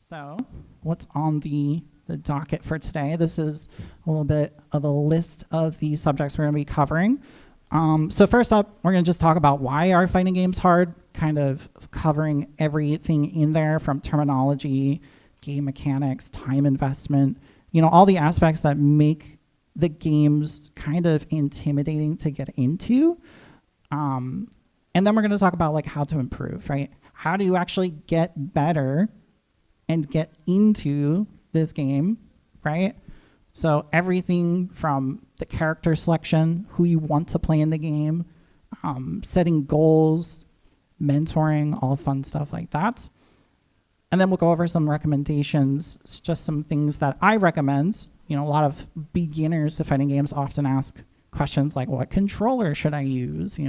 So, what's on the docket for today? This is a little bit of a list of the subjects we're going to be covering. So first up, we're going to just talk about why are fighting games hard, kind of covering everything in there from terminology, game mechanics, time investment, all the aspects that make the games kind of intimidating to get into. And then we're going to talk about like how to improve, right? How do you actually get better and get into this game, right? So everything from the character selection, who you want to play in the game, setting goals, mentoring, all fun stuff like that. And then we'll go over some recommendations, just some things that I recommend. A lot of beginners to fighting games often ask questions like, what controller should I use?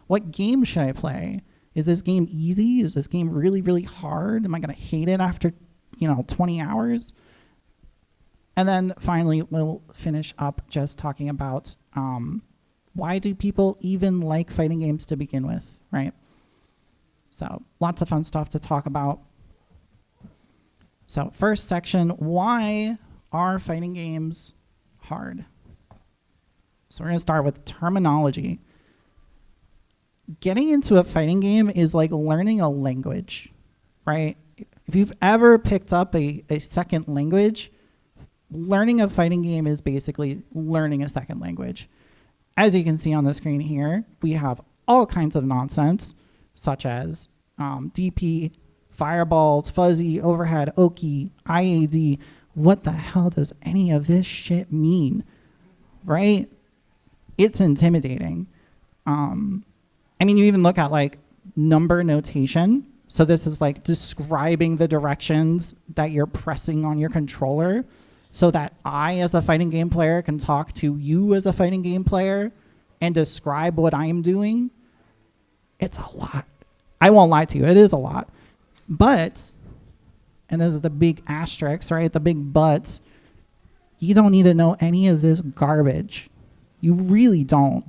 What game should I play? Is this game easy? Is this game really, really hard? Am I going to hate it after, 20 hours? And then finally, we'll finish up just talking about why do people even like fighting games to begin with, right? So lots of fun stuff to talk about. So first section, why are fighting games hard? So we're going to start with terminology. Getting into a fighting game is like learning a language, right? If you've ever picked up a second language, learning a fighting game is basically learning a second language. As you can see on the screen here, we have all kinds of nonsense, such as DP, fireballs, fuzzy, overhead, Oki, IAD. What the hell does any of this shit mean, right? It's intimidating. You even look at like number notation. So this is like describing the directions that you're pressing on your controller so that I, as a fighting game player, can talk to you as a fighting game player and describe what I'm doing. It's a lot. I won't lie to you. It is a lot. But, and this is the big asterisk, right? The big but, you don't need to know any of this garbage. You really don't,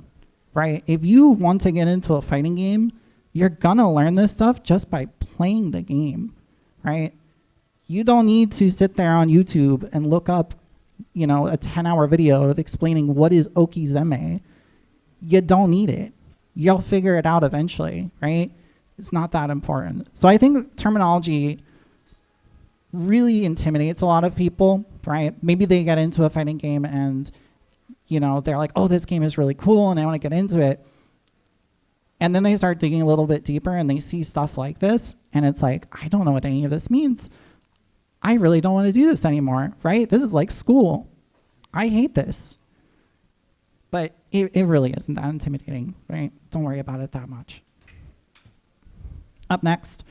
right? If you want to get into a fighting game, you're gonna learn this stuff just by playing the game, right? You don't need to sit there on YouTube and look up, a 10-hour video of explaining what is Okizeme. You don't need it. You'll figure it out eventually, right? It's not that important. So I think terminology really intimidates a lot of people, right? Maybe they get into a fighting game and, they're like, oh, this game is really cool and I want to get into it. And then they start digging a little bit deeper and they see stuff like this. And it's like, I don't know what any of this means. I really don't want to do this anymore, right? This is like school. I hate this. But it really isn't that intimidating, right? Don't worry about it that much. Up next,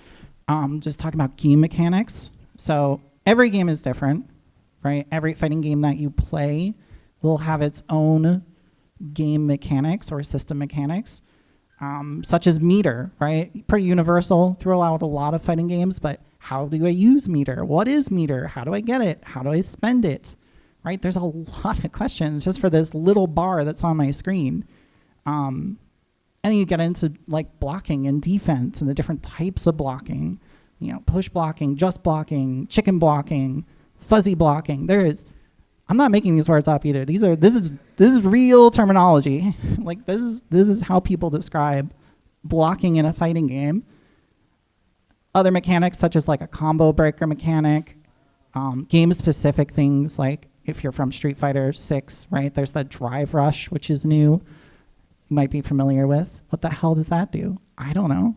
just talking about game mechanics. So every game is different, right? Every fighting game that you play will have its own game mechanics or system mechanics. Such as meter, right? Pretty universal throughout a lot of fighting games, but how do I use meter? What is meter? How do I get it? How do I spend it? Right? There's a lot of questions just for this little bar that's on my screen. And then you get into like blocking and defense and the different types of blocking, push blocking, just blocking, chicken blocking, fuzzy blocking. I'm not making these words up either. This is real terminology. Like this is how people describe blocking in a fighting game. Other mechanics such as like a combo breaker mechanic, game specific things like if you're from Street Fighter 6, right? There's the drive rush, which is new. You might be familiar with. What the hell does that do? I don't know.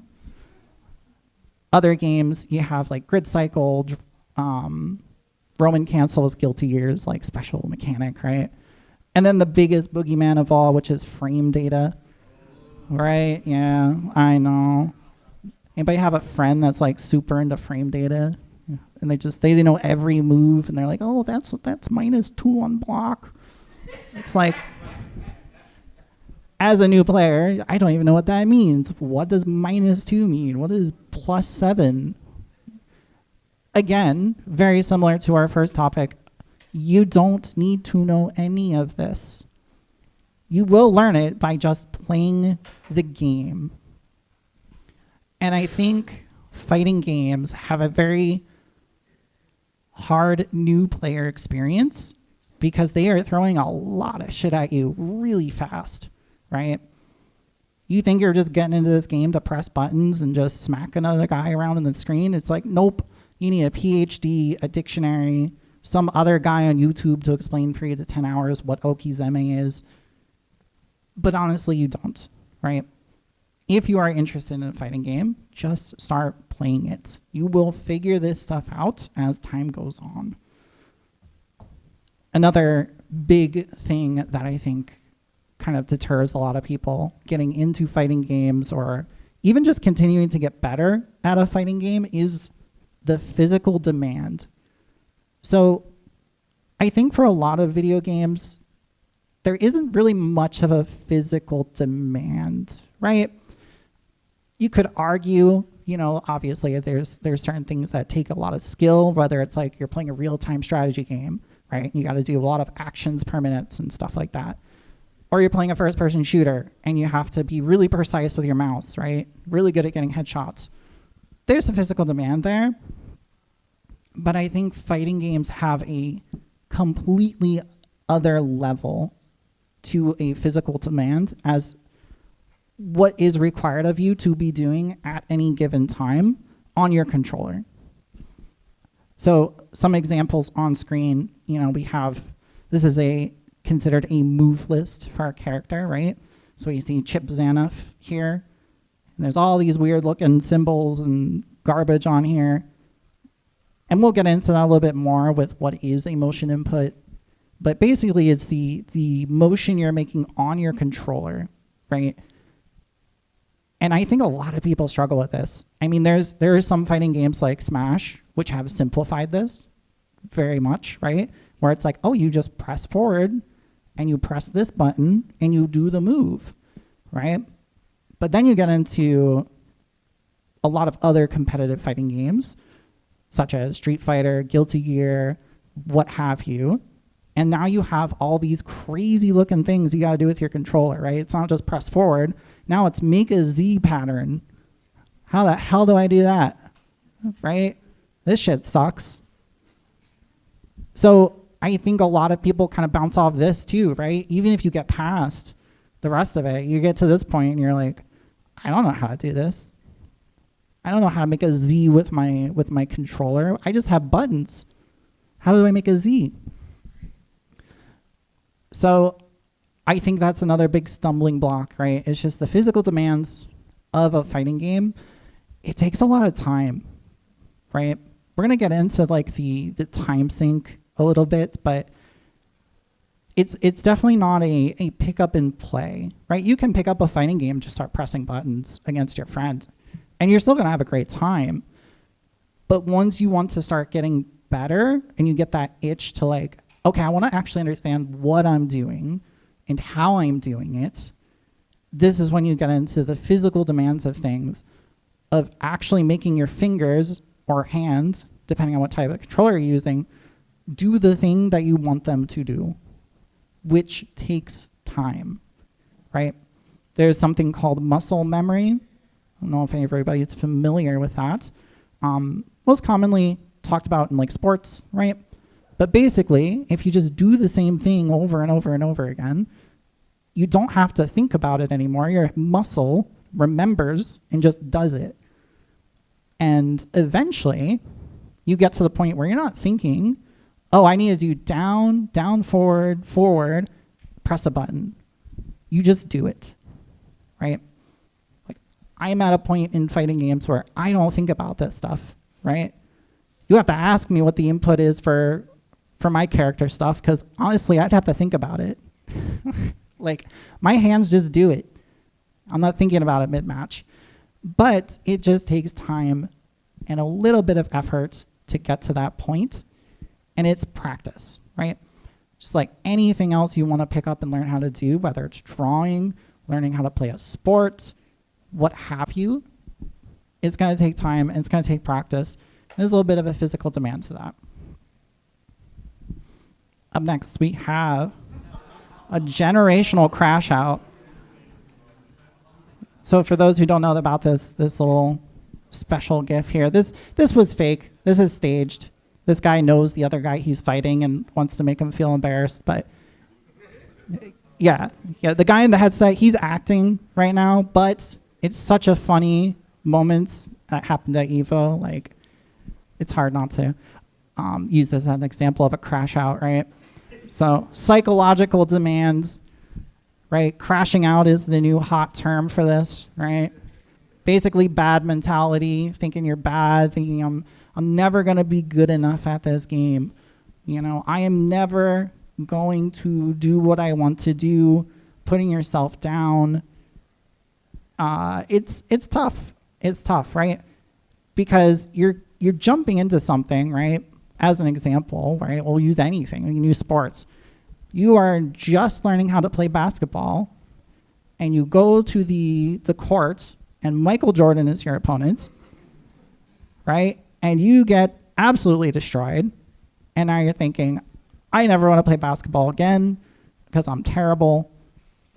Other games you have like grid cycle, Roman cancels, Guilty Gears, like special mechanic, right? And then the biggest boogeyman of all, which is frame data, right? Yeah, I know. Anybody have a friend that's like super into frame data? And they know every move and they're like, oh, that's -2 on block. It's like, as a new player, I don't even know what that means. What does -2 mean? What is +7? Again, very similar to our first topic, you don't need to know any of this. You will learn it by just playing the game. And I think fighting games have a very hard new player experience because they are throwing a lot of shit at you really fast, right? You think you're just getting into this game to press buttons and just smack another guy around on the screen. It's like, nope, you need a PhD, a dictionary, some other guy on YouTube to explain for you to 10 hours what Okizeme is. But honestly, you don't, right? If you are interested in a fighting game, just start playing it. You will figure this stuff out as time goes on. Another big thing that I think kind of deters a lot of people getting into fighting games or even just continuing to get better at a fighting game is the physical demand. So I think for a lot of video games, there isn't really much of a physical demand, right? You could argue, obviously there's certain things that take a lot of skill, whether it's like you're playing a real-time strategy game, right? You got to do a lot of actions per minute and stuff like that. Or you're playing a first-person shooter and you have to be really precise with your mouse, right? Really good at getting headshots. There's a physical demand there, but I think fighting games have a completely other level to a physical demand as what is required of you to be doing at any given time on your controller. So some examples on screen, we have, this is considered a move list for our character, right? So you see Chip Zanoff here, and there's all these weird looking symbols and garbage on here. And we'll get into that a little bit more with what is a motion input. But basically it's the motion you're making on your controller, right? And I think a lot of people struggle with this. I mean, there are some fighting games like Smash, which have simplified this very much, right? Where it's like, oh, you just press forward and you press this button and you do the move, right? But then you get into a lot of other competitive fighting games, such as Street Fighter, Guilty Gear, what have you. And now you have all these crazy looking things you got to do with your controller, right? It's not just press forward. Now it's make a Z pattern. How the hell do I do that? Right? This shit sucks. So I think a lot of people kind of bounce off this too, right? Even if you get past the rest of it, you get to this point and you're like, I don't know how to do this. I don't know how to make a Z with my controller. I just have buttons. How do I make a Z? So I think that's another big stumbling block, right? It's just the physical demands of a fighting game. It takes a lot of time, right? We're going to get into like the time sink a little bit, but it's definitely not a pick up and play, right? You can pick up a fighting game, just start pressing buttons against your friend, and you're still going to have a great time. But once you want to start getting better and you get that itch to like, okay, I want to actually understand what I'm doing and how I'm doing it, this is when you get into the physical demands of things, of actually making your fingers or hands, depending on what type of controller you're using, do the thing that you want them to do, which takes time, right? There's something called muscle memory. I don't know if everybody is familiar with that. Most commonly talked about in like sports, right? But basically, if you just do the same thing over and over and over again, you don't have to think about it anymore. Your muscle remembers and just does it. And eventually, you get to the point where you're not thinking, oh, I need to do down, down, forward, forward, press a button. You just do it, right? Like, I'm at a point in fighting games where I don't think about this stuff, right? You have to ask me what the input is for my character stuff, because honestly, I'd have to think about it. Like, my hands just do it. I'm not thinking about it mid-match. But it just takes time and a little bit of effort to get to that point, and it's practice, right? Just like anything else you want to pick up and learn how to do, whether it's drawing, learning how to play a sport, what have you, it's going to take time and it's going to take practice. There's a little bit of a physical demand to that. Up next, we have a generational crash out. So for those who don't know about this little special GIF here, this was fake. This is staged. this guy knows the other guy he's fighting and wants to make him feel embarrassed. But yeah, the guy in the headset, he's acting right now, but it's such a funny moment that happened at Evo. Like, it's hard not to use this as an example of a crash out, right? So psychological demands, right? Crashing out is the new hot term for this, right? Basically bad mentality, thinking you're bad, thinking I'm never going to be good enough at this game. You know, I am never going to do what I want to do, putting yourself down. It's tough. It's tough, right? Because you're jumping into something, right? As an example, right? We'll use anything. We can use sports. You are just learning how to play basketball, and you go to the court, and Michael Jordan is your opponent, right? And you get absolutely destroyed. And now you're thinking, I never want to play basketball again because I'm terrible.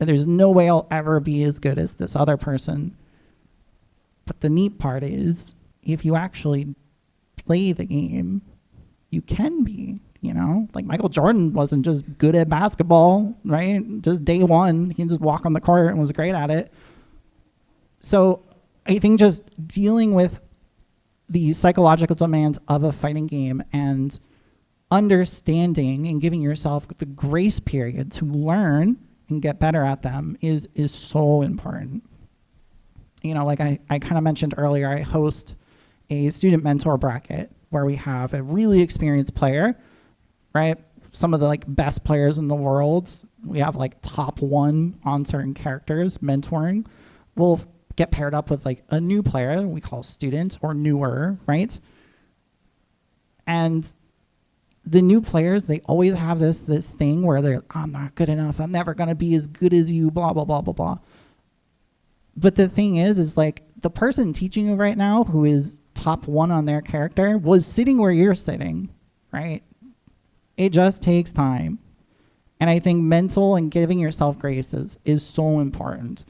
And there's no way I'll ever be as good as this other person. But the neat part is, if you actually play the game, you can be, you know? Like Michael Jordan wasn't just good at basketball, right? Just day one, he just walk on the court and was great at it. So I think just dealing with the psychological demands of a fighting game and understanding and giving yourself the grace period to learn and get better at them is so important. You know, like I kind of mentioned earlier, I host a student mentor bracket where we have a really experienced player, right? Some of the like best players in the world. We have like top one on certain characters mentoring. We'll get paired up with like a new player we call student or newer, right? And the new players, they always have this thing where they're, I'm not good enough. I'm never going to be as good as you, blah, blah, blah, blah, blah. But the thing is like the person teaching you right now who is top one on their character was sitting where you're sitting, right? It just takes time. And I think mental and giving yourself grace is so important.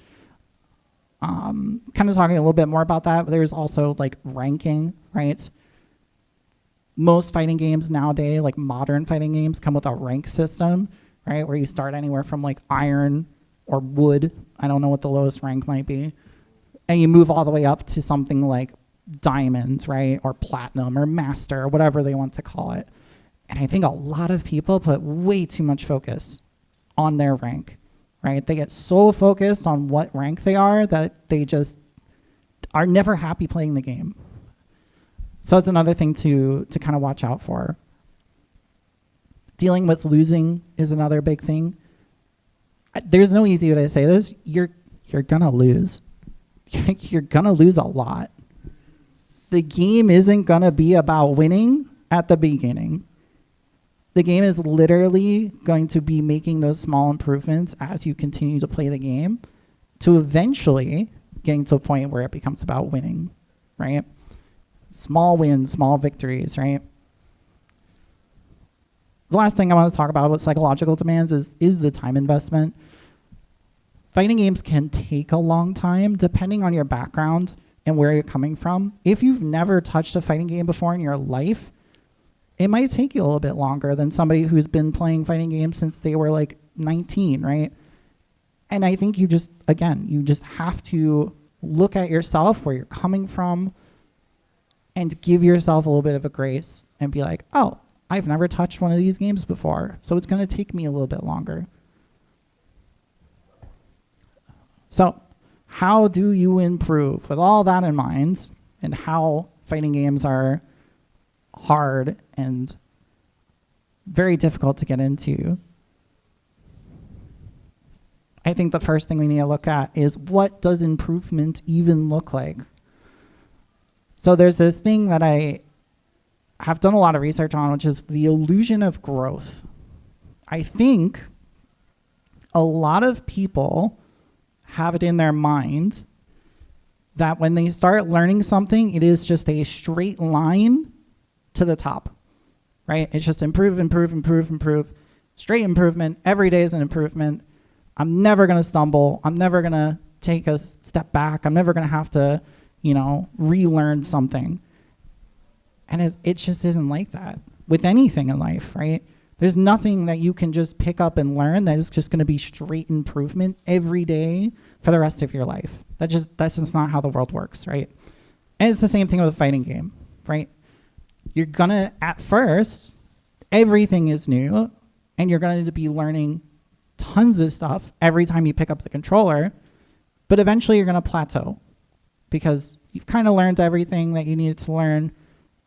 Kind of talking a little bit more about that, but there's also like ranking, right? Most fighting games nowadays, like modern fighting games, come with a rank system, right? Where you start anywhere from like iron or wood. I don't know what the lowest rank might be. And you move all the way up to something like diamond, right? Or platinum or master or whatever they want to call it. And I think a lot of people put way too much focus on their rank, right? They get so focused on what rank they are that they just are never happy playing the game. So it's another thing to kind of watch out for. Dealing with losing is another big thing. There's no easy way to say this. You're gonna lose. You're gonna lose a lot. The game isn't gonna be about winning at the beginning. The game is literally going to be making those small improvements as you continue to play the game to eventually getting to a point where it becomes about winning, right? Small wins, small victories, right? The last thing I want to talk about with psychological demands is the time investment. Fighting games can take a long time depending on your background and where you're coming from. If you've never touched a fighting game before in your life, it might take you a little bit longer than somebody who's been playing fighting games since they were like 19, right? And I think you just have to look at yourself, where you're coming from, and give yourself a little bit of a grace and be like, oh, I've never touched one of these games before, so it's going to take me a little bit longer. So how do you improve with all that in mind, and how fighting games are hard and very difficult to get into? I think the first thing we need to look at is, what does improvement even look like? So there's this thing that I have done a lot of research on, which is the illusion of growth. I think a lot of people have it in their mind that when they start learning something, it is just a straight line to the top, right? It's just improve, improve, improve, improve. Straight improvement. Every day is an improvement. I'm never going to stumble. I'm never going to take a step back. I'm never going to have to, relearn something. And it just isn't like that. with anything in life, right? There's nothing that you can just pick up and learn that is just going to be straight improvement every day for the rest of your life. That's just not how the world works, right? And it's the same thing with a fighting game, right? You're going to, at first, everything is new, and you're going to be learning tons of stuff every time you pick up the controller, but eventually you're going to plateau because you've kind of learned everything that you needed to learn,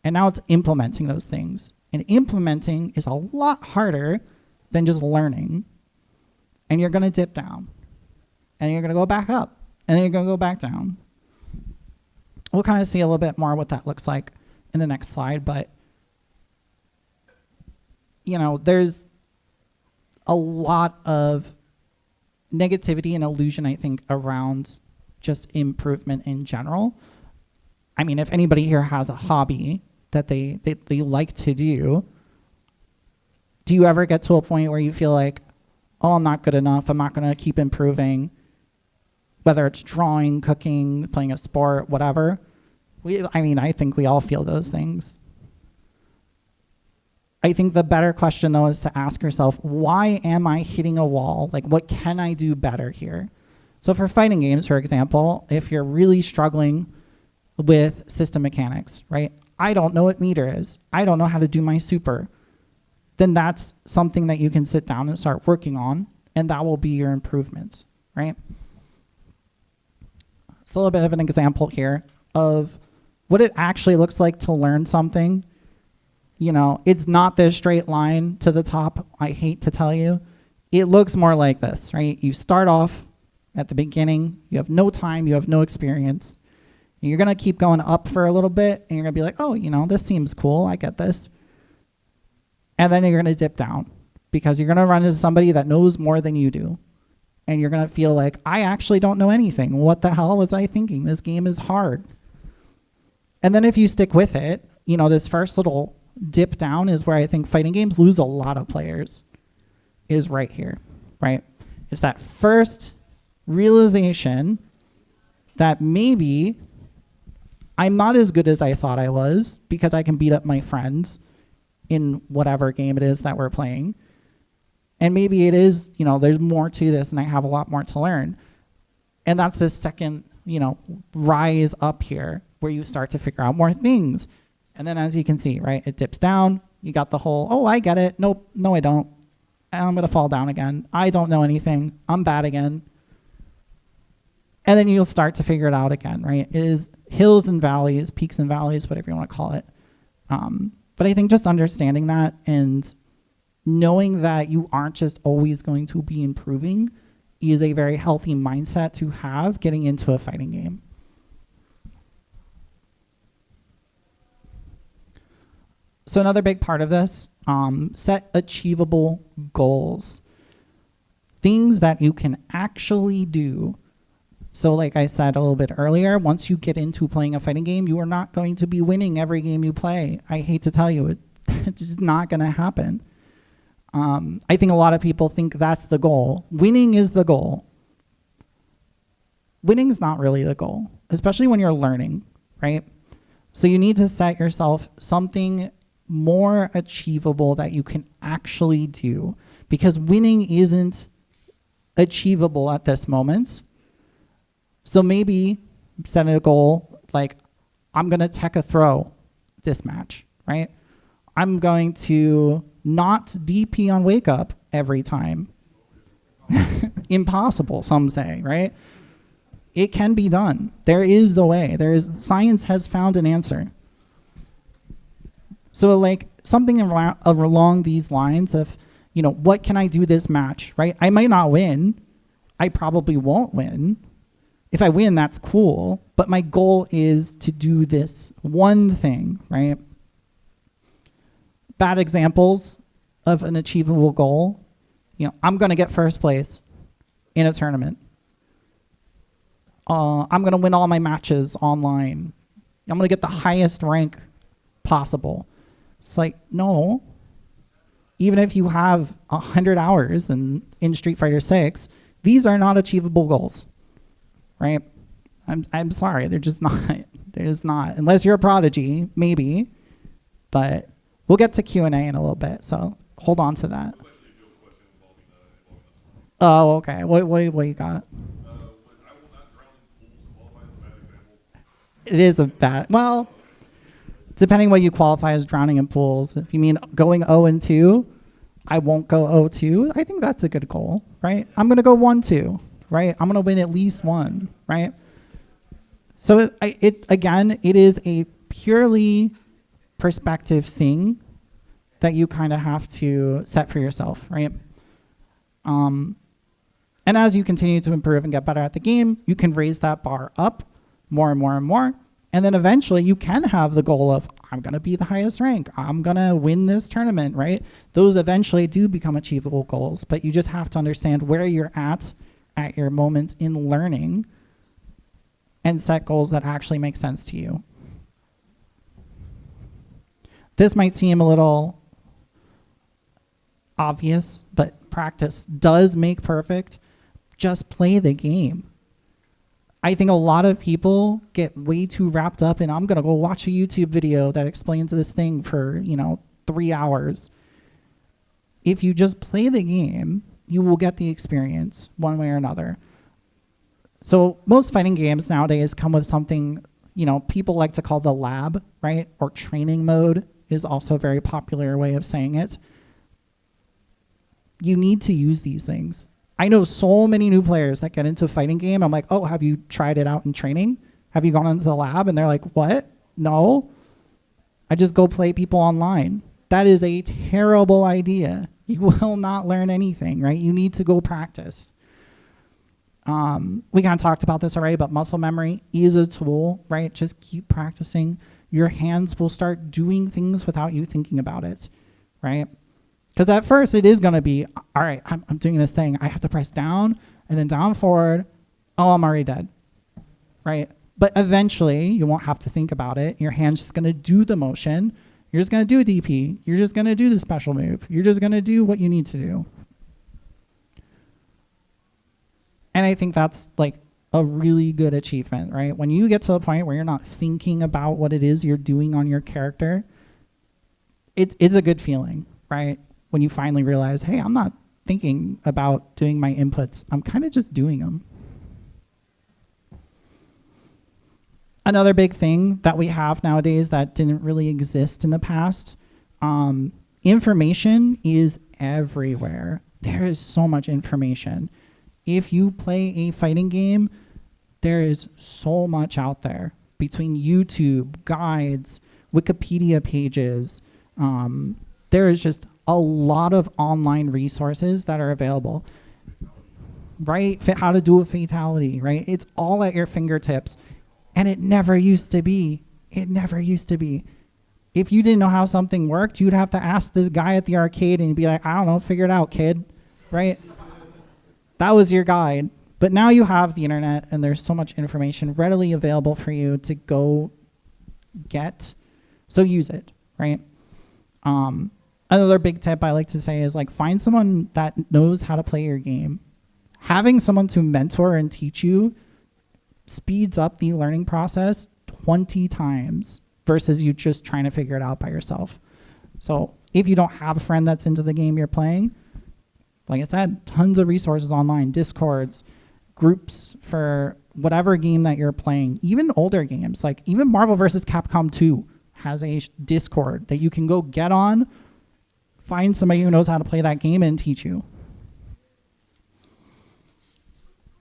and now it's implementing those things. And implementing is a lot harder than just learning. And you're going to dip down. And you're going to go back up. And then you're going to go back down. We'll kind of see a little bit more what that looks like in the next slide. But, you know, there's a lot of negativity and illusion, I think, around just improvement in general. I mean, if anybody here has a hobby that they like to do you ever get to a point where you feel like, oh, I'm not good enough, I'm not going to keep improving, whether it's drawing, cooking, playing a sport, whatever? I think we all feel those things. I think the better question, though, is to ask yourself, why am I hitting a wall? Like, what can I do better here? So for fighting games, for example, if you're really struggling with system mechanics, right? I don't know what meter is. I don't know how to do my super. Then that's something that you can sit down and start working on, and that will be your improvements, right? So a little bit of an example here of what it actually looks like to learn something. You know, it's not this straight line to the top, I hate to tell you. It looks more like this, right? You start off at the beginning, you have no time, you have no experience. You're going to keep going up for a little bit, and you're going to be like, oh, you know, this seems cool. I get this. And then you're going to dip down because you're going to run into somebody that knows more than you do. And you're going to feel like, I actually don't know anything. What the hell was I thinking? This game is hard. And then if you stick with it, you know, this first little dip down is where I think fighting games lose a lot of players, is right here, right? It's that first realization that maybe I'm not as good as I thought I was because I can beat up my friends in whatever game it is that we're playing. And maybe it is, you know, there's more to this and I have a lot more to learn. And that's the second, you know, rise up here where you start to figure out more things. And then as you can see, right, it dips down. You got the whole, oh, I get it. Nope, no, I don't. I'm going to fall down again. I don't know anything. I'm bad again. And then you'll start to figure it out again, right? It is hills and valleys, peaks and valleys, whatever you want to call it. But I think just understanding that and knowing that you aren't just always going to be improving is a very healthy mindset to have getting into a fighting game. So another big part of this, set achievable goals. Things that you can actually do. So like I said a little bit earlier, once you get into playing a fighting game, you are not going to be winning every game you play. I hate to tell you, it's just not going to happen. I think a lot of people think that's the goal. Winning is the goal. Winning's not really the goal, especially when you're learning, right? So you need to set yourself something more achievable that you can actually do, because winning isn't achievable at this moment. So maybe set a goal like, I'm going to tech a throw this match, right? I'm going to not DP on wake up every time. Impossible, some say, right? It can be done. There is the way. Science has found an answer. So like something along these lines of, you know, what can I do this match, right? I might not win. I probably won't win. If I win, that's cool. But my goal is to do this one thing, right? Bad examples of an achievable goal. You know, I'm going to get first place in a tournament. I'm going to win all my matches online. I'm going to get the highest rank possible. It's like, no. Even if you have 100 hours in Street Fighter 6, these are not achievable goals, right? I'm sorry, they're just not. They're just not. Unless you're a prodigy, maybe. But We'll get to Q&A in a little bit, so hold on to that. Oh, okay. What you got? It is a bad, well, depending what you qualify as drowning in pools. If you mean going 0-2, I won't go 0-2. I think that's a good goal, right? I'm going to go 1-2, right? I'm going to win at least one, right? So it is a purely perspective thing that you kind of have to set for yourself, right? And as you continue to improve and get better at the game, you can raise that bar up more and more and more. And then eventually you can have the goal of, I'm going to be the highest rank. I'm going to win this tournament, right? Those eventually do become achievable goals, but you just have to understand where you're at your moments in learning and set goals that actually make sense to you. This might seem a little obvious, but practice does make perfect. Just play the game. I think a lot of people get way too wrapped up in, I'm going to go watch a YouTube video that explains this thing for, 3 hours. If you just play the game, you will get the experience one way or another. So most fighting games nowadays come with something, people like to call the lab, right? Or training mode is also a very popular way of saying it. You need to use these things. I know so many new players that get into a fighting game. I'm like, oh, have you tried it out in training? Have you gone into the lab? And they're like, what? No. I just go play people online. That is a terrible idea. You will not learn anything, right? You need to go practice. We kind of talked about this already, but muscle memory is a tool, right? Just keep practicing. Your hands will start doing things without you thinking about it, right? Because at first it is going to be, all right, I'm doing this thing. I have to press down and then down forward. Oh, I'm already dead, right? But eventually you won't have to think about it. Your hand's just going to do the motion. You're just going to do a DP. You're just going to do the special move. You're just going to do what you need to do. And I think that's like a really good achievement, right? When you get to a point where you're not thinking about what it is you're doing on your character, it's a good feeling, right? When you finally realize, hey, I'm not thinking about doing my inputs. I'm kind of just doing them. Another big thing that we have nowadays that didn't really exist in the past, information is everywhere. There is so much information. If you play a fighting game, there is so much out there between YouTube, guides, Wikipedia pages. There is just a lot of online resources that are available, right? How to do a fatality, right? It's all at your fingertips. And it never used to be. It never used to be. If you didn't know how something worked, you'd have to ask this guy at the arcade and you'd be like, I don't know, figure it out, kid, right? That was your guide. But now you have the internet and there's so much information readily available for you to go get. So use it, right? Another big tip I like to say is like find someone that knows how to play your game. Having someone to mentor and teach you speeds up the learning process 20 times versus you just trying to figure it out by yourself. So if you don't have a friend that's into the game you're playing, like I said, tons of resources online, Discords, groups for whatever game that you're playing, even older games, like even Marvel vs. Capcom 2 has a Discord that you can go get on, find somebody who knows how to play that game and teach you.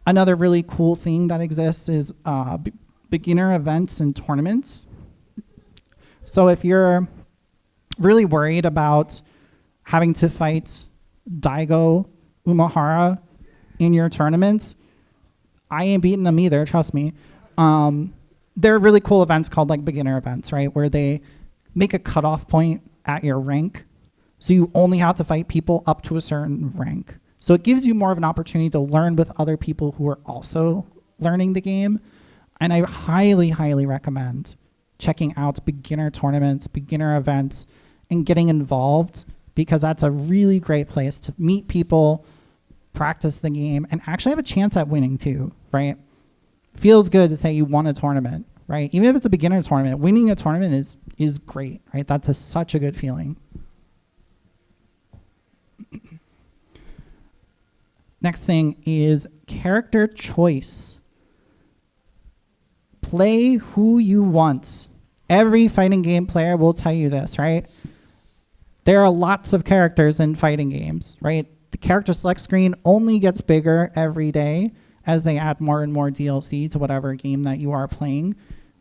Another really cool thing that exists is beginner events and tournaments. So if you're really worried about having to fight Daigo Umehara in your tournaments, I ain't beating them either, trust me. There are really cool events called like beginner events, right? Where they make a cutoff point at your rank. So you only have to fight people up to a certain rank. So it gives you more of an opportunity to learn with other people who are also learning the game. And I highly, highly recommend checking out beginner tournaments, beginner events, and getting involved because that's a really great place to meet people, practice the game, and actually have a chance at winning too, right? Feels good to say you won a tournament, right? Even if it's a beginner tournament, winning a tournament is great, right? That's such a good feeling. Next thing is character choice. Play who you want. Every fighting game player will tell you this, right? There are lots of characters in fighting games, right? The character select screen only gets bigger every day as they add more and more DLC to whatever game that you are playing.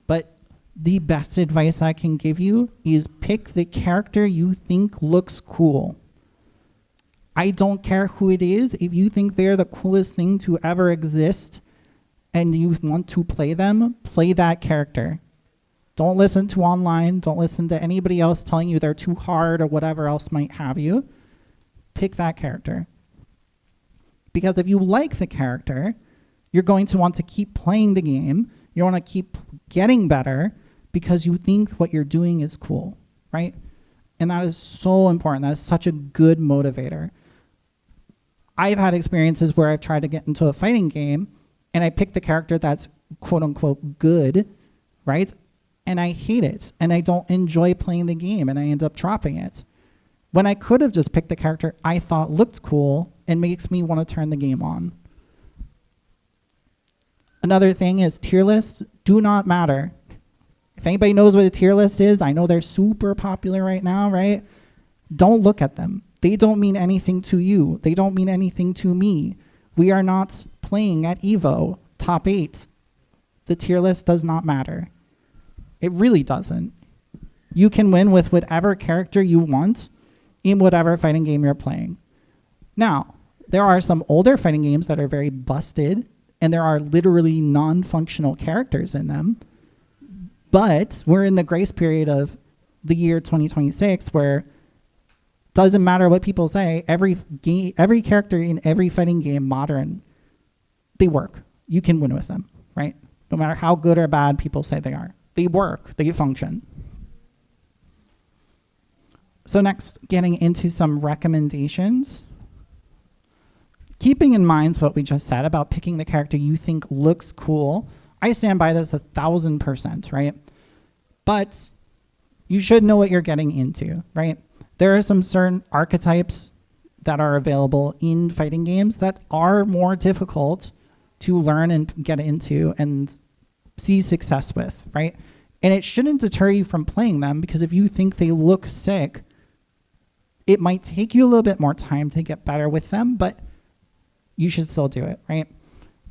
But the best advice I can give you is pick the character you think looks cool. I don't care who it is. If you think they're the coolest thing to ever exist and you want to play them, play that character. Don't listen to online. Don't listen to anybody else telling you they're too hard or whatever else might have you. Pick that character. Because if you like the character, you're going to want to keep playing the game. You want to keep getting better because you think what you're doing is cool, right? And that is so important. That is such a good motivator. I've had experiences where I've tried to get into a fighting game and I pick the character that's quote unquote good, right? And I hate it and I don't enjoy playing the game and I end up dropping it. When I could have just picked the character I thought looked cool and makes me want to turn the game on. Another thing is tier lists do not matter. If anybody knows what a tier list is, I know they're super popular right now, right? Don't look at them. They don't mean anything to you. They don't mean anything to me. We are not playing at EVO top 8. The tier list does not matter. It really doesn't. You can win with whatever character you want in whatever fighting game you're playing. Now, there are some older fighting games that are very busted, and there are literally non-functional characters in them. But we're in the grace period of the year 2026 where doesn't matter what people say, every character in every fighting game, modern, they work. You can win with them, right? No matter how good or bad people say they are. They work, they function. So next, getting into some recommendations. Keeping in mind what we just said about picking the character you think looks cool, I stand by this 1,000%, right? But you should know what you're getting into, right? There are some certain archetypes that are available in fighting games that are more difficult to learn and get into and see success with, right? And it shouldn't deter you from playing them because if you think they look sick, it might take you a little bit more time to get better with them, but you should still do it, right?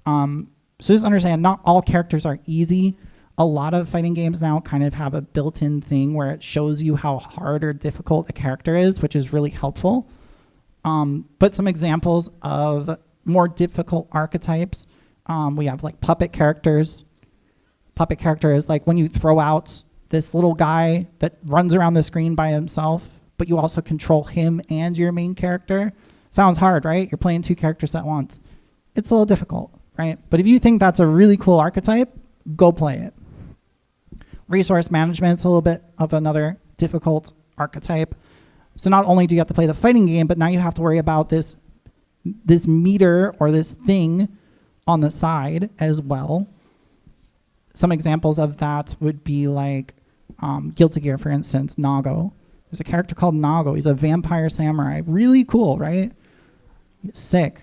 So just understand, not all characters are easy. A lot of fighting games now kind of have a built-in thing where it shows you how hard or difficult a character is, which is really helpful. But some examples of more difficult archetypes, we have like puppet characters. Puppet character is like when you throw out this little guy that runs around the screen by himself, but you also control him and your main character. Sounds hard, right? You're playing two characters at once. It's a little difficult, right? But if you think that's a really cool archetype, go play it. Resource management is a little bit of another difficult archetype. So not only do you have to play the fighting game, but now you have to worry about this meter or this thing on the side as well. Some examples of that would be like Guilty Gear, for instance, Nago. There's a character called Nago. He's a vampire samurai. Really cool, right? Sick.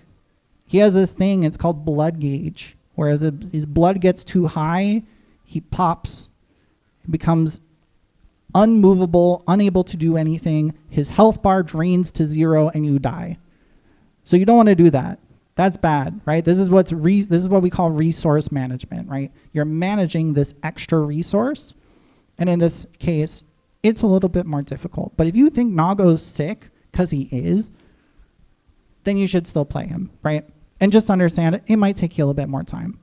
He has this thing, it's called blood gauge, where his blood gets too high, he pops, becomes unmovable, unable to do anything. His health bar drains to 0 and you die. So you don't want to do that. That's bad, right? This is what we call resource management, right? You're managing this extra resource. And in this case, it's a little bit more difficult. But if you think Nago's sick, because he is, then you should still play him, right? And just understand it might take you a little bit more time.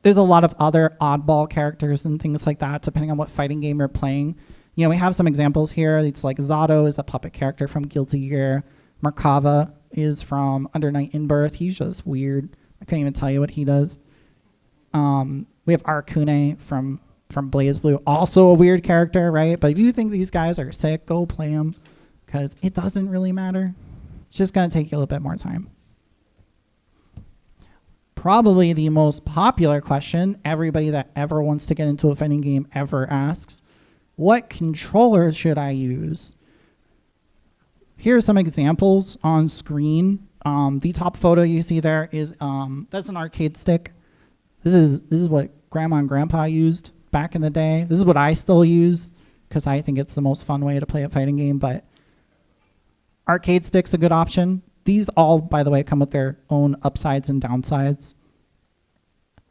There's a lot of other oddball characters and things like that, depending on what fighting game you're playing. You know, we have some examples here. It's like Zato is a puppet character from Guilty Gear. Merkava is from Under Night in Birth. He's just weird. I couldn't even tell you what he does. We have Arcune from Blaze Blue, also a weird character, right? But if you think these guys are sick, go play them because it doesn't really matter. It's just going to take you a little bit more time. probably the most popular question everybody that ever wants to get into a fighting game ever asks. What controller should I use? Here are some examples on screen. The top photo you see there is that's an arcade stick. This is what Grandma and Grandpa used back in the day. This is what I still use because I think it's the most fun way to play a fighting game. But arcade stick's a good option. These all, by the way, come with their own upsides and downsides.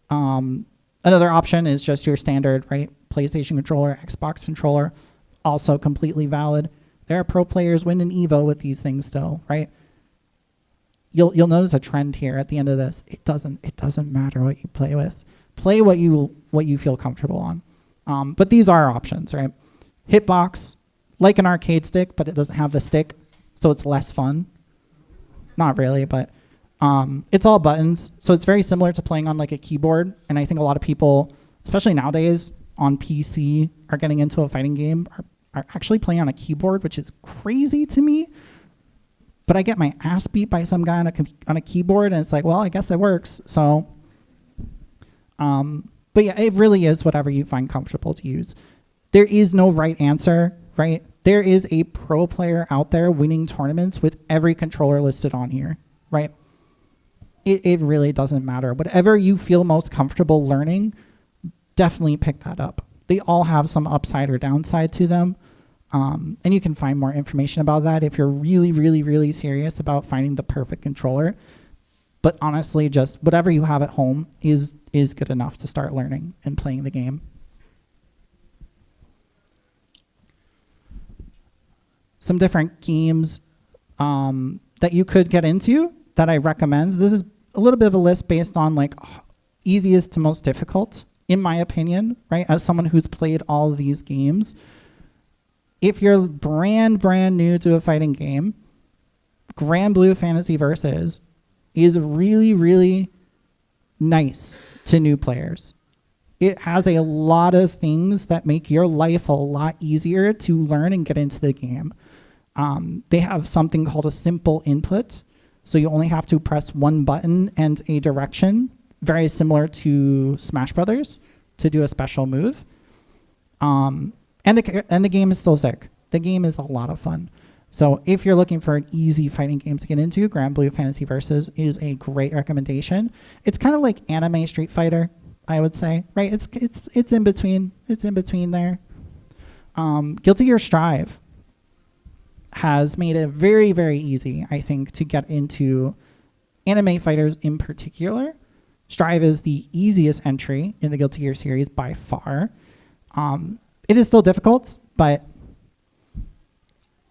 Another option is just your standard, right? PlayStation controller, Xbox controller, also completely valid. There are pro players winning Evo with these things still, right? You'll notice a trend here at the end of this. It doesn't matter what you play with. Play what you feel comfortable on. But these are options, right? Hitbox, like an arcade stick, but it doesn't have the stick, so it's less fun. Not really, but it's all buttons, so it's very similar to playing on like a keyboard. And I think a lot of people, especially nowadays on PC, are getting into a fighting game are actually playing on a keyboard, which is crazy to me. But I get my ass beat by some guy on a keyboard, and it's like, well, I guess it works. So, but yeah, it really is whatever you find comfortable to use. There is no right answer, right? There is a pro player out there winning tournaments with every controller listed on here, right? It really doesn't matter. Whatever you feel most comfortable learning, definitely pick that up. They all have some upside or downside to them. And you can find more information about that if you're really, really, really serious about finding the perfect controller. But honestly, just whatever you have at home is good enough to start learning and playing the game. Some different games that you could get into that I recommend. This is a little bit of a list based on like easiest to most difficult, in my opinion, right? As someone who's played all of these games. If you're brand new to a fighting game, Grand Blue Fantasy Versus is really, really nice to new players. It has a lot of things that make your life a lot easier to learn and get into the game. They have something called a simple input. So you only have to press one button and a direction, very similar to Smash Brothers, to do a special move. And the game is still sick. The game is a lot of fun. So if you're looking for an easy fighting game to get into, Grand Blue Fantasy Versus is a great recommendation. It's kind of like anime Street Fighter, I would say, right? It's in between. It's in between there. Guilty Gear Strive has made it very, very easy, I think, to get into anime fighters in particular. Strive is the easiest entry in the Guilty Gear series by far. It is still difficult, but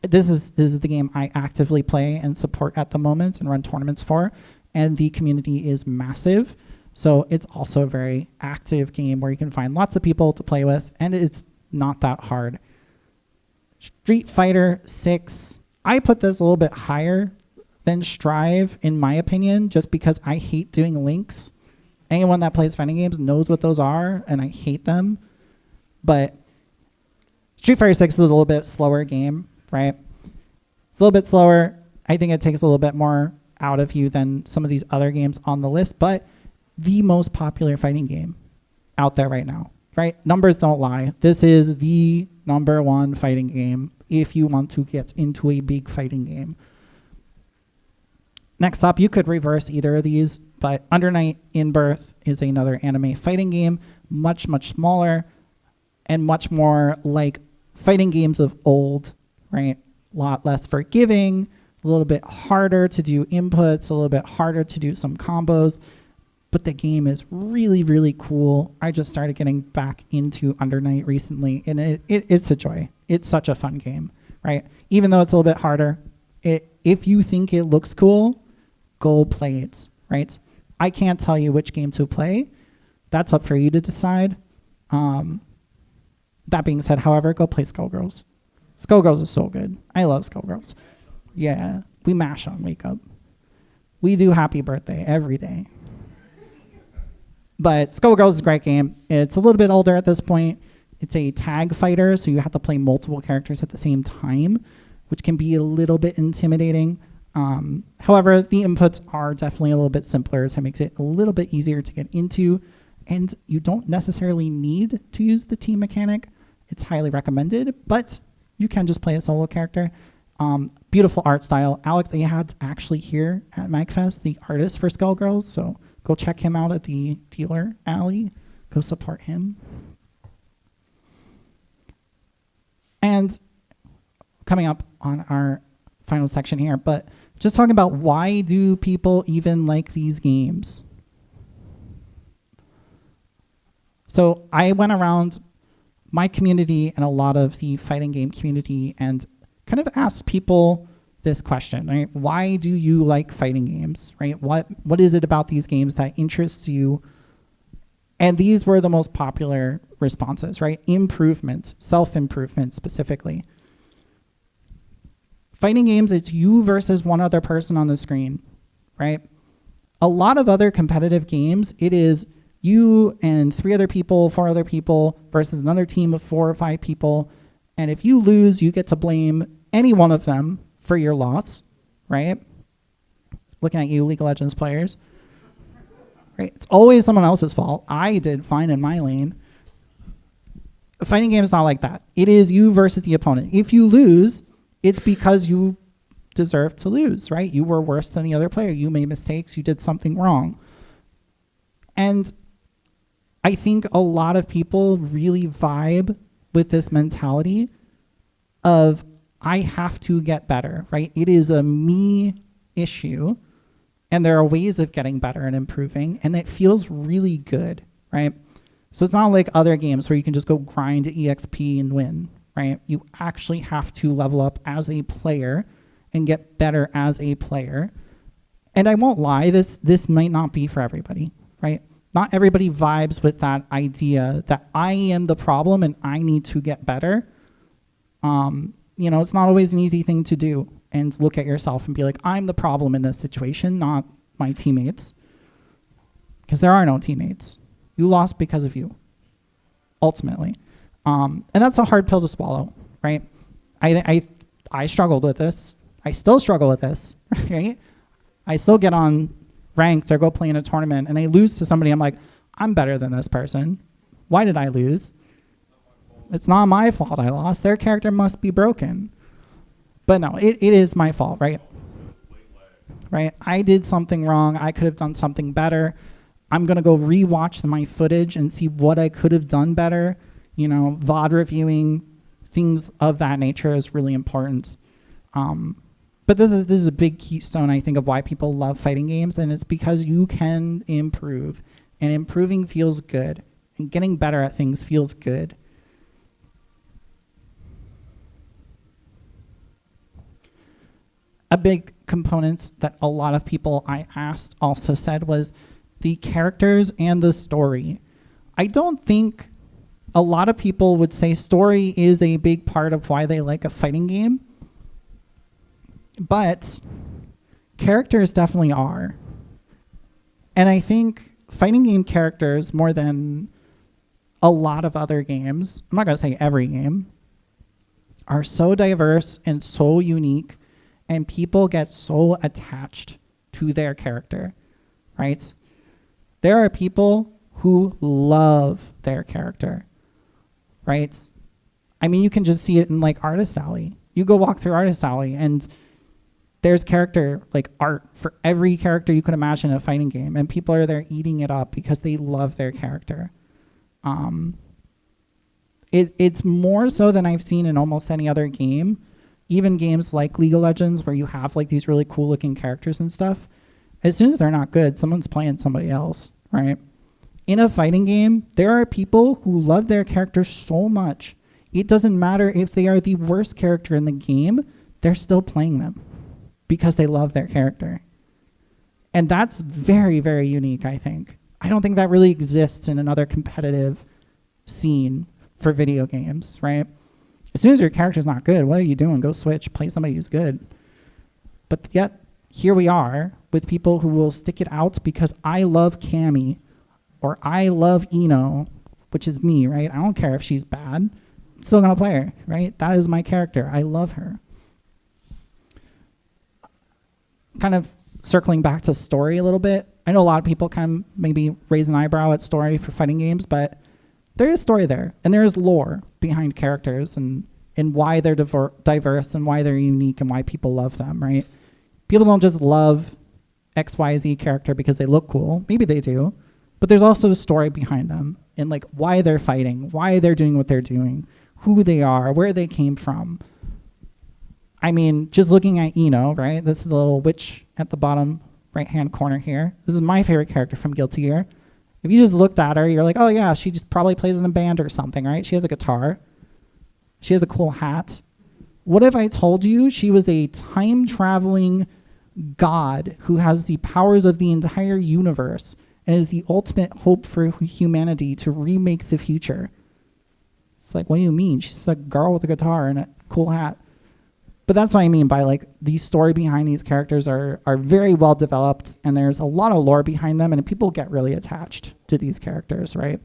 this is the game I actively play and support at the moment and run tournaments for, and the community is massive. So it's also a very active game where you can find lots of people to play with, and it's not that hard. Street Fighter 6, I put this a little bit higher than Strive, in my opinion, just because I hate doing links. Anyone that plays fighting games knows what those are, and I hate them. But Street Fighter 6 is a little bit slower game, right? It's a little bit slower. I think it takes a little bit more out of you than some of these other games on the list, but the most popular fighting game out there right now, right? Numbers don't lie. This is the #1 fighting game if you want to get into a big fighting game. Next up, you could reverse either of these, but Under Night In-Birth is another anime fighting game, much, much smaller and much more like fighting games of old, right? A lot less forgiving, a little bit harder to do inputs, a little bit harder to do some combos, but the game is really, really cool. I just started getting back into Under Night recently, and it's a joy. It's such a fun game, right? Even though it's a little bit harder, if you think it looks cool, go play it, right? I can't tell you which game to play. That's up for you to decide. That being said, however, go play Skullgirls. Skullgirls is so good. I love Skullgirls. Yeah, we mash on wake up. We do happy birthday every day. But Skullgirls is a great game. It's a little bit older at this point. It's a tag fighter, so you have to play multiple characters at the same time, which can be a little bit intimidating. However, the inputs are definitely a little bit simpler, so it makes it a little bit easier to get into, and you don't necessarily need to use the team mechanic. It's highly recommended, but you can just play a solo character. Beautiful art style. Alex Ahad's actually here at MAGFest, the artist for Skullgirls, so go check him out at the dealer alley. Go support him. And coming up on our final section here, but just talking about why do people even like these games? So I went around my community and a lot of the fighting game community and kind of asked people this question, right? Why do you like fighting games, right? What is it about these games that interests you? And these were the most popular responses, right? Improvement, self-improvement specifically. Fighting games, it's you versus one other person on the screen, right? A lot of other competitive games, it is you and 3 other people, 4 other people versus another team of 4 or 5 people. And if you lose, you get to blame any one of them for your loss, right? Looking at you, League of Legends players. Right? It's always someone else's fault. I did fine in my lane. A fighting game is not like that. It is you versus the opponent. If you lose, it's because you deserve to lose, right? You were worse than the other player. You made mistakes. You did something wrong. And I think a lot of people really vibe with this mentality of I have to get better, right? It is a me issue. And there are ways of getting better and improving, and it feels really good, right? So it's not like other games where you can just go grind EXP and win, right? You actually have to level up as a player and get better as a player. And I won't lie, this might not be for everybody, right? Not everybody vibes with that idea that I am the problem and I need to get better. It's not always an easy thing to do. And look at yourself and be like, I'm the problem in this situation, not my teammates. Because there are no teammates. You lost because of you, ultimately. And that's a hard pill to swallow, right? I struggled with this. I still struggle with this, right? I still get on ranked or go play in a tournament and I lose to somebody. I'm like, I'm better than this person. Why did I lose? It's not my fault I lost. Their character must be broken. But no, it is my fault, right? Right? I did something wrong. I could have done something better. I'm going to go rewatch my footage and see what I could have done better. VOD reviewing, things of that nature is really important. But this is a big keystone, I think, of why people love fighting games, and it's because you can improve. And improving feels good. And getting better at things feels good. A big component that a lot of people I asked also said was the characters and the story. I don't think a lot of people would say story is a big part of why they like a fighting game, but characters definitely are. And I think fighting game characters, more than a lot of other games, I'm not going to say every game, are so diverse and so unique. And people get so attached to their character, right? There are people who love their character, right? I mean, you can just see it in like Artist Alley. You go walk through Artist Alley and there's character, like art for every character you could imagine in a fighting game. And people are there eating it up because they love their character. It's more so than I've seen in almost any other game. Even games like League of Legends where you have like these really cool looking characters and stuff, as soon as they're not good, someone's playing somebody else, right? In a fighting game, there are people who love their character so much. It doesn't matter if they are the worst character in the game, they're still playing them because they love their character. And that's very, very unique, I think. I don't think that really exists in another competitive scene for video games, right? As soon as your character's not good, what are you doing? Go switch, play somebody who's good. But yet, here we are with people who will stick it out because I love Cammy or I love Ino, which is me, right? I don't care if she's bad. I'm still going to play her, right? That is my character. I love her. kind of circling back to story a little bit. I know a lot of people kind of maybe raise an eyebrow at story for fighting games, but there is story there, and there is lore behind characters and why they're diverse and why they're unique and why people love them, right? People don't just love XYZ character because they look cool. Maybe they do, but there's also a story behind them and like why they're fighting, why they're doing what they're doing, who they are, where they came from. I mean, just looking at Ino, right? This is the little witch at the bottom right-hand corner here. This is my favorite character from Guilty Gear. If you just looked at her, you're like, oh yeah, she just probably plays in a band or something, right? She has a guitar. She has a cool hat. What if I told you she was a time-traveling god who has the powers of the entire universe and is the ultimate hope for humanity to remake the future? It's like, what do you mean? She's a girl with a guitar and a cool hat. But that's what I mean by like the story behind these characters are very well developed, and there's a lot of lore behind them, and people get really attached to these characters, right?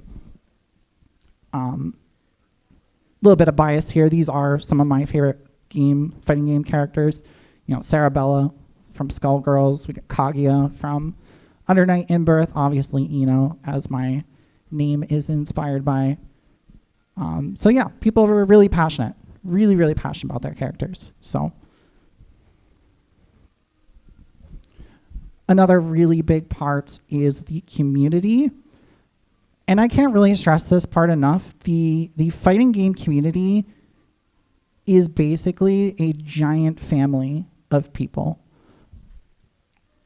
Little bit of bias here. These are some of my favorite fighting game characters. You know, Sarabella from Skullgirls. We got Kaguya from Under Night in Birth. Obviously, Ino, as my name is inspired by. So yeah, people are really passionate. Really, really passionate about their characters. So another really big part is the community. And I can't really stress this part enough. The fighting game community is basically a giant family of people.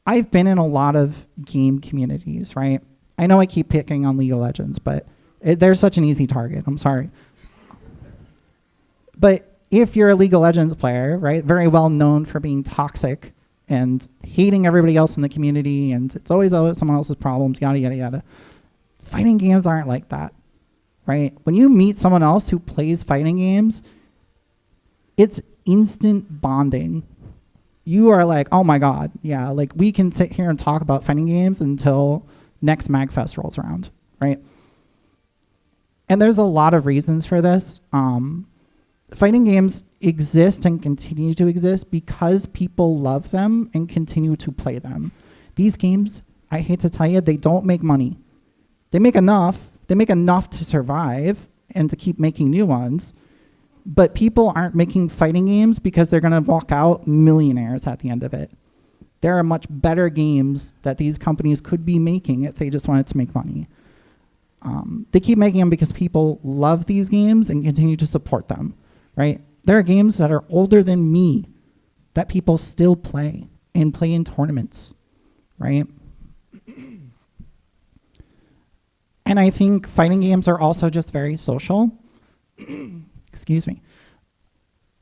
I've been in a lot of game communities, right? I know I keep picking on League of Legends, but they're such an easy target. I'm sorry. But if you're a League of Legends player, right, very well known for being toxic and hating everybody else in the community, and it's always someone else's problems, yada, yada, yada. Fighting games aren't like that, right? When you meet someone else who plays fighting games, it's instant bonding. You are like, oh my God, yeah, like we can sit here and talk about fighting games until next MAGFest rolls around, right? And there's a lot of reasons for this. Fighting games exist and continue to exist because people love them and continue to play them. These games, I hate to tell you, they don't make money. They make enough to survive and to keep making new ones, but people aren't making fighting games because they're gonna walk out millionaires at the end of it. There are much better games that these companies could be making if they just wanted to make money. They keep making them because people love these games and continue to support them, right? There are games that are older than me that people still play and play in tournaments, right? And I think fighting games are also just very social. Excuse me.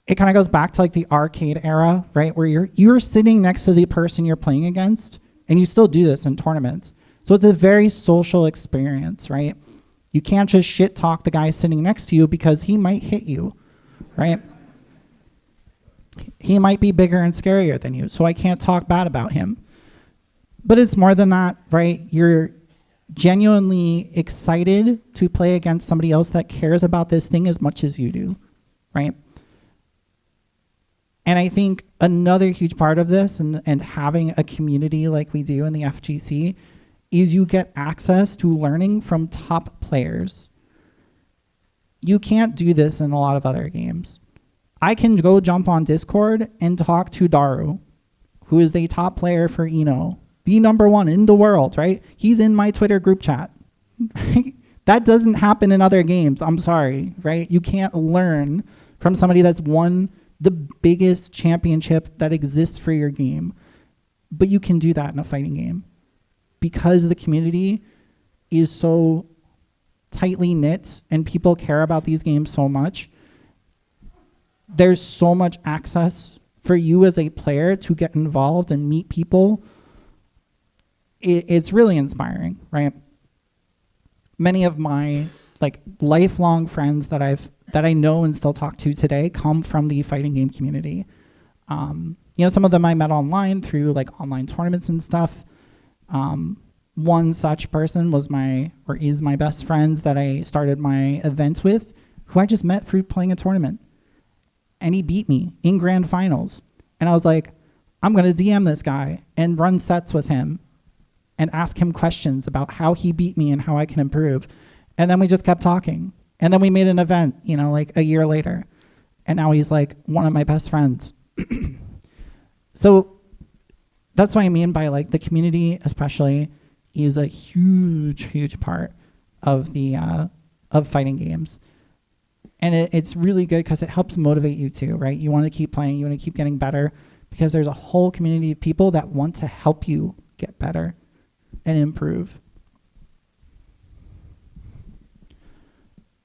It kind of goes back to like the arcade era, right? Where you're sitting next to the person you're playing against, and you still do this in tournaments. So it's a very social experience, right? You can't just shit talk the guy sitting next to you because he might hit you, right? He might be bigger and scarier than you, so I can't talk bad about him. But it's more than that, right? You're genuinely excited to play against somebody else that cares about this thing as much as you do, right? And I think another huge part of this and having a community like we do in the FGC is you get access to learning from top players. You can't do this in a lot of other games. I can go jump on Discord and talk to Daru, who is the top player for Ino, the #1 in the world, right? He's in my Twitter group chat. That doesn't happen in other games. I'm sorry, right? You can't learn from somebody that's won the biggest championship that exists for your game. But you can do that in a fighting game because the community is so tightly knit and people care about these games so much. There's so much access for you as a player to get involved and meet people. It's really inspiring, right? Many of my like lifelong friends that I know and still talk to today come from the fighting game community. Some of them I met online through like online tournaments and stuff. One such person is my best friend that I started my events with, who I just met through playing a tournament. And he beat me in grand finals. And I was like, I'm going to DM this guy and run sets with him and ask him questions about how he beat me and how I can improve. And then we just kept talking. And then we made an event, like a year later. And now he's like one of my best friends. So that's what I mean by like the community, especially, is a huge, huge part of the of fighting games. And it's really good because it helps motivate you too, right? You want to keep playing, you want to keep getting better, because there's a whole community of people that want to help you get better and improve.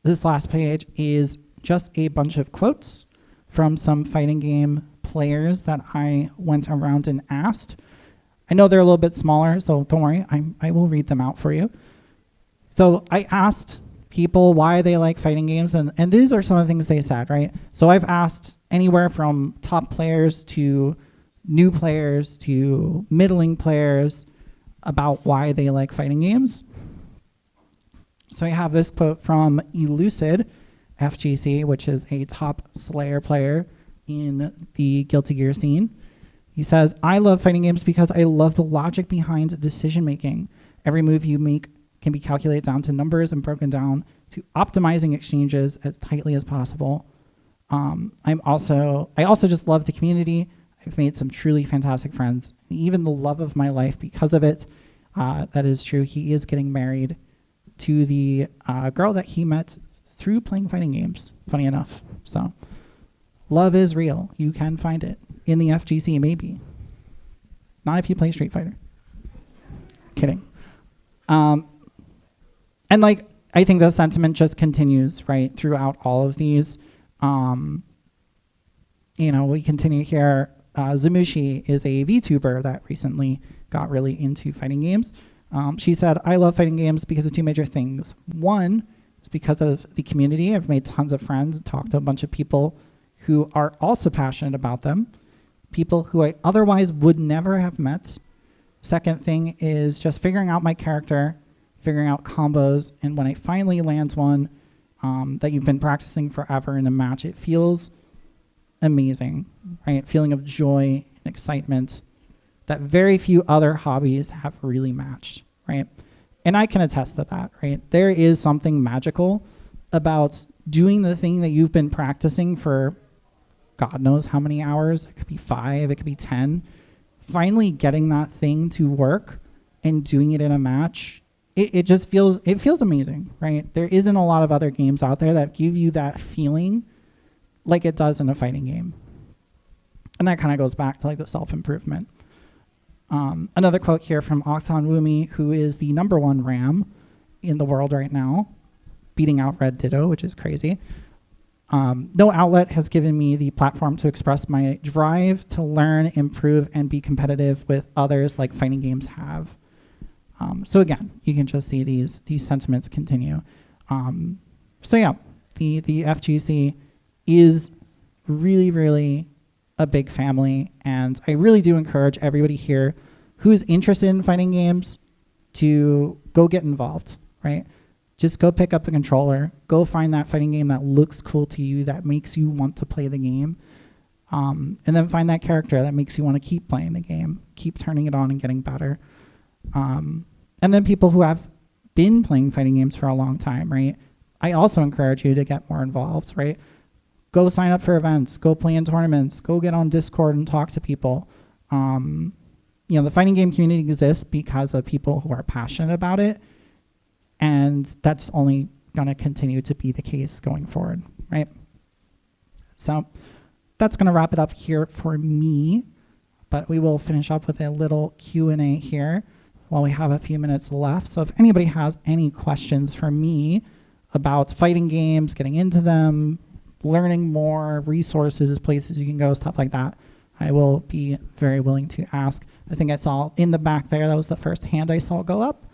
This last page is just a bunch of quotes from some fighting game players that I went around and asked. I know they're a little bit smaller, so don't worry, I will read them out for you. So I asked people why they like fighting games, and these are some of the things they said, right? So I've asked anywhere from top players to new players to middling players about why they like fighting games. So I have this quote from Elucid FGC, which is a top Slayer player in the Guilty Gear scene. He says, "I love fighting games because I love the logic behind decision making. Every move you make can be calculated down to numbers and broken down to optimizing exchanges as tightly as possible. I also just love the community. I've made some truly fantastic friends, and even the love of my life because of it." That is true. He is getting married to the girl that he met through playing fighting games, funny enough. So love is real. You can find it in the FGC, maybe. Not if you play Street Fighter. Kidding. And like, I think the sentiment just continues, right, throughout all of these. We continue here. Zamushi is a VTuber that recently got really into fighting games. She said, "I love fighting games because of two major things. One is because of the community. I've made tons of friends, talked to a bunch of people who are also passionate about them, people who I otherwise would never have met. Second thing is just figuring out my character, figuring out combos, and when I finally land one that you've been practicing forever in a match, it feels amazing, right? Feeling of joy and excitement that very few other hobbies have really matched, right? And I can attest to that, right? There is something magical about doing the thing that you've been practicing for God knows how many hours. It could be 5, it could be 10. Finally getting that thing to work and doing it in a match, it just feels amazing, right? There isn't a lot of other games out there that give you that feeling like it does in a fighting game. And that kind of goes back to like the self-improvement. Another quote here from Octon Wumi, who is the #1 RAM in the world right now, beating out Red Ditto, which is crazy. "No outlet has given me the platform to express my drive to learn, improve, and be competitive with others like fighting games have." So again, you can just see these sentiments continue. So yeah, the FGC is really, really a big family, and I really do encourage everybody here who's interested in fighting games to go get involved, right? Just go pick up a controller, go find that fighting game that looks cool to you, that makes you want to play the game, and then find that character that makes you want to keep playing the game, keep turning it on and getting better. And then people who have been playing fighting games for a long time, right? I also encourage you to get more involved, right? Go sign up for events, go play in tournaments, go get on Discord and talk to people. The fighting game community exists because of people who are passionate about it, and that's only going to continue to be the case going forward, right? So that's going to wrap it up here for me, but we will finish up with a little Q&A here while we have a few minutes left. So if anybody has any questions for me about fighting games, getting into them, learning more, resources, places you can go, stuff like that, I will be very willing to ask. I think I saw in the back there, that was the first hand I saw go up.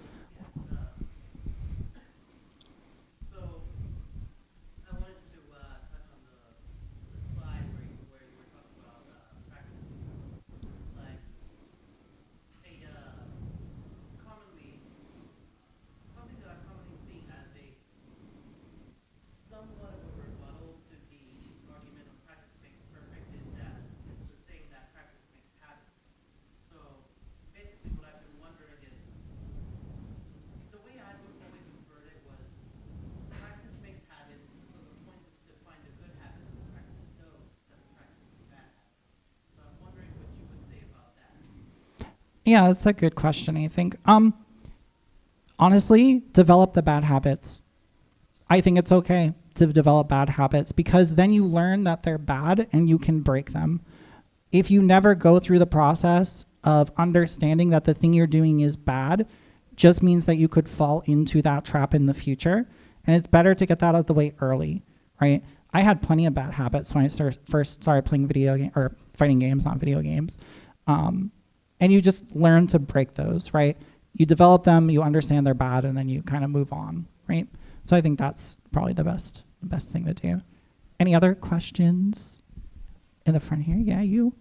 Yeah, that's a good question, I think. Honestly, develop the bad habits. I think it's okay to develop bad habits because then you learn that they're bad and you can break them. If you never go through the process of understanding that the thing you're doing is bad, just means that you could fall into that trap in the future. And it's better to get that out of the way early, right? I had plenty of bad habits when I first started playing video game or fighting games, not video games. And you just learn to break those, right? You develop them, you understand they're bad, and then you kind of move on, right? So I think that's probably the best thing to do. Any other questions in the front here? Yeah, you.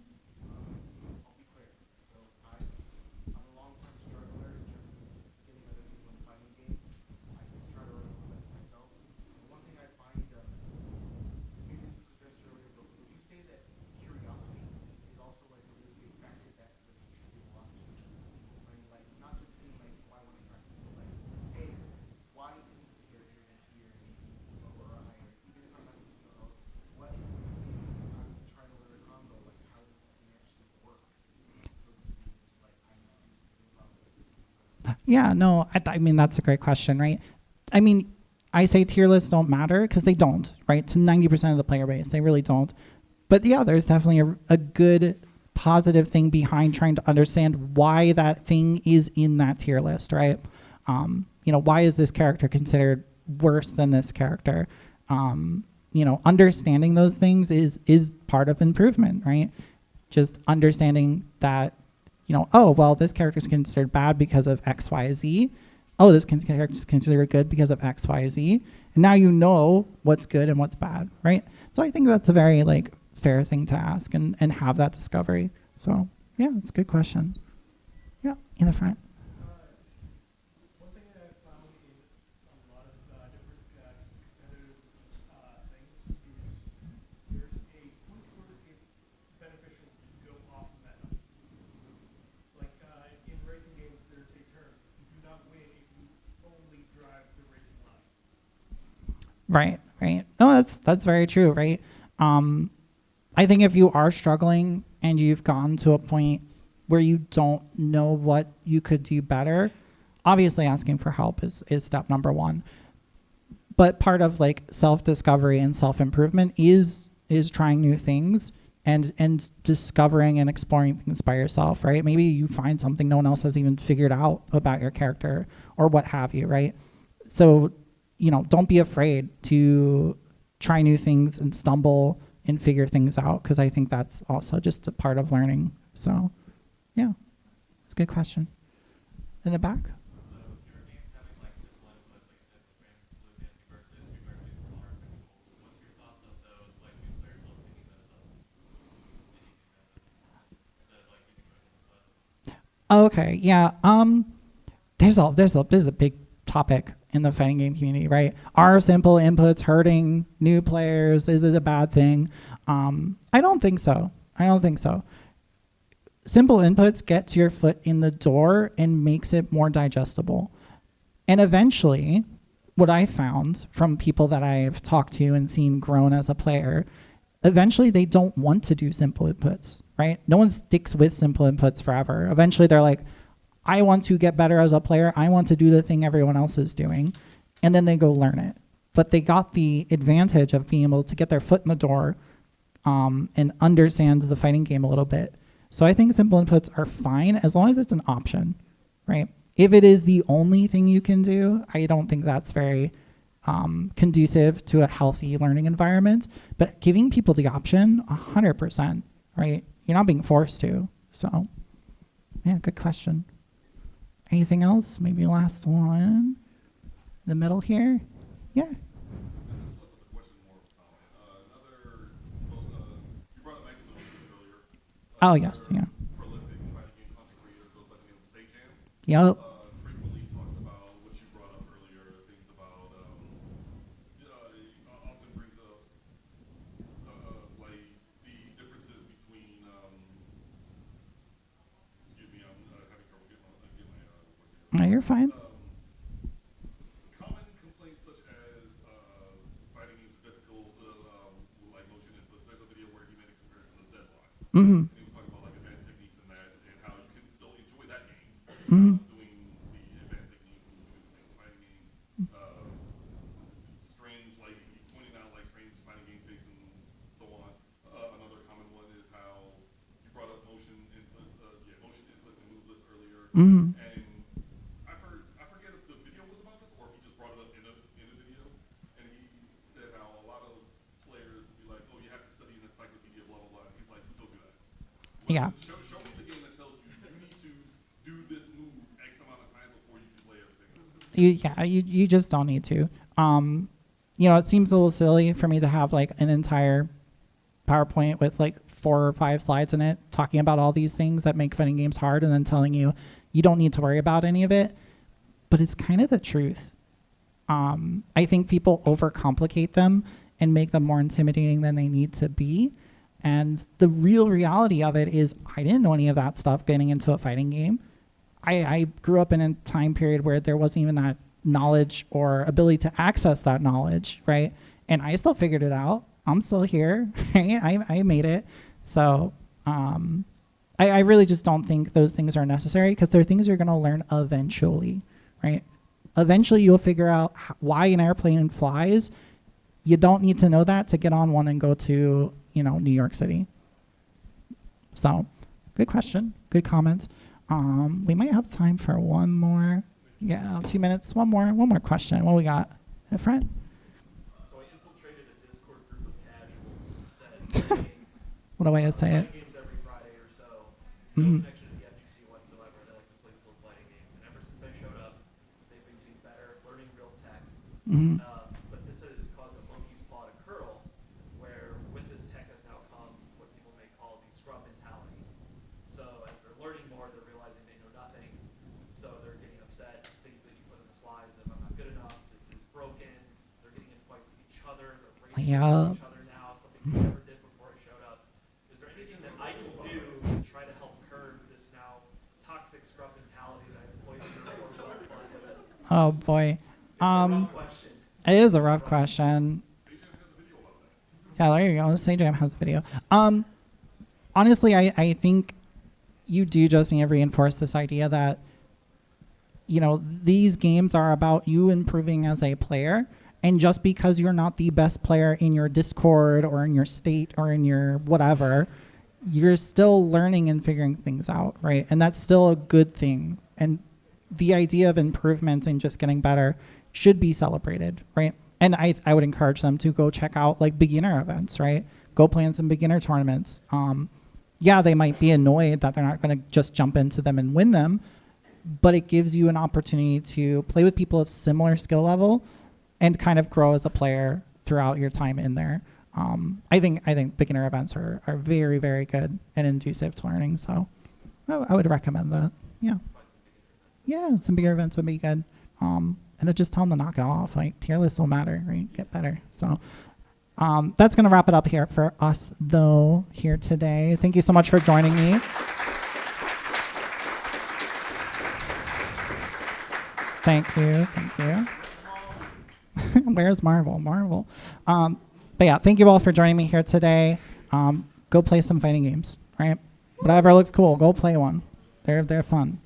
Yeah, no, I mean, that's a great question, right? I mean, I say tier lists don't matter because they don't, right? To 90% of the player base, they really don't. But yeah, there's definitely a good positive thing behind trying to understand why that thing is in that tier list, right? Why is this character considered worse than this character? Understanding those things is part of improvement, right? Just understanding that, oh, well, this character is considered bad because of X, Y, Z. Oh, this character is considered good because of X, Y, Z. And now you know what's good and what's bad, right? So I think that's a very fair thing to ask and have that discovery. So yeah, it's a good question. Yeah, in the front. One thing that I've found in a lot of different competitive things is there's a point where it's beneficial to go off meta. Like in racing games, there's a term: you do not win if you only drive the racing line. Right. No, that's very true, right? I think if you are struggling and you've gotten to a point where you don't know what you could do better, obviously asking for help is step number one. But part of self-discovery and self-improvement is trying new things and discovering and exploring things by yourself, right? Maybe you find something no one else has even figured out about your character or what have you, right? So, don't be afraid to try new things and stumble and figure things out, because I think that's also just a part of learning. So, yeah, it's a good question. In the back? Okay, yeah. This is a big topic in the fighting game community, right? Are simple inputs hurting new players? Is it a bad thing? I don't think so. Simple inputs gets your foot in the door and makes it more digestible. And eventually, what I found from people that I've talked to and seen grown as a player, eventually they don't want to do simple inputs, right? No one sticks with simple inputs forever. Eventually they're like, I want to get better as a player. I want to do the thing everyone else is doing. And then they go learn it. But they got the advantage of being able to get their foot in the door and understand the fighting game a little bit. So I think simple inputs are fine as long as it's an option, right? If it is the only thing you can do, I don't think that's very conducive to a healthy learning environment. But giving people the option, 100%, right? You're not being forced to. So, yeah, good question. Anything else? Maybe last one. In the middle here? Yeah. Oh, yes, yeah. Yep. No, you're fine. Mm-hmm. Mhm. And I forget if the video was about this or if he just brought it up in a video. And he said how a lot of players be like, oh, you have to study an encyclopedia, blah, blah, blah. And he's like, still do that. Yeah. Show me the game that tells you you need to do this move X amount of times before you can play everything else. You just don't need to. It seems a little silly for me to have like an entire PowerPoint with like 4 or 5 slides in it talking about all these things that make fighting games hard and then telling you you don't need to worry about any of it. But it's kind of the truth. I think people overcomplicate them and make them more intimidating than they need to be. And the real reality of it is I didn't know any of that stuff getting into a fighting game. I grew up in a time period where there wasn't even that knowledge or ability to access that knowledge, right? And I still figured it out. I'm still here. I made it. So I really just don't think those things are necessary because they're things you're going to learn eventually, right? Eventually you'll figure out why an airplane flies. You don't need to know that to get on one and go to, New York City. So good question. Good comment. We might have time for one more. Yeah, 2 minutes. One more question. What we got? In front? So I infiltrated a Discord group of casuals that What a way to say it. play games every Friday or so. Mhm. No connection to the FGC whatsoever. They like to play these little fighting games. And ever since I showed up, they've been getting better, learning real tech. Mhm. But this has caused a monkey's paw to curl, where with this tech has now come what people may call the scrub mentality. So as they're learning more, they're realizing they know nothing. So they're getting upset. Things that you put in the slides of I'm not good enough, this is broken. They're getting in fights with each other. They're racing Yeah. with each other now, something they never did before I showed up. Is there anything that I can do to try to help curb this now toxic scrub mentality that I've poisoned their poor blood clots with? Oh boy. It's a rough question. It is a rough question. Yeah, there you go. Sajam has the video. Honestly, I think you do just need to reinforce this idea that, these games are about you improving as a player. And just because you're not the best player in your Discord or in your state or in your whatever, you're still learning and figuring things out, right? And that's still a good thing. And the idea of improvement and just getting better should be celebrated, right? And I would encourage them to go check out like beginner events, right? Go play in some beginner tournaments. Yeah, they might be annoyed that they're not going to just jump into them and win them, but it gives you an opportunity to play with people of similar skill level and kind of grow as a player throughout your time in there. I think beginner events are very, very good and conducive to learning. So I would recommend that. Yeah, some bigger events would be good. And then just tell them to knock it off. Like tier lists don't matter, right? Get better. So that's going to wrap it up here for us, though, here today. Thank you so much for joining me. Thank you. Where's Marvel? But yeah, thank you all for joining me here today. Go play some fighting games, right? Whatever looks cool, go play one. They're fun.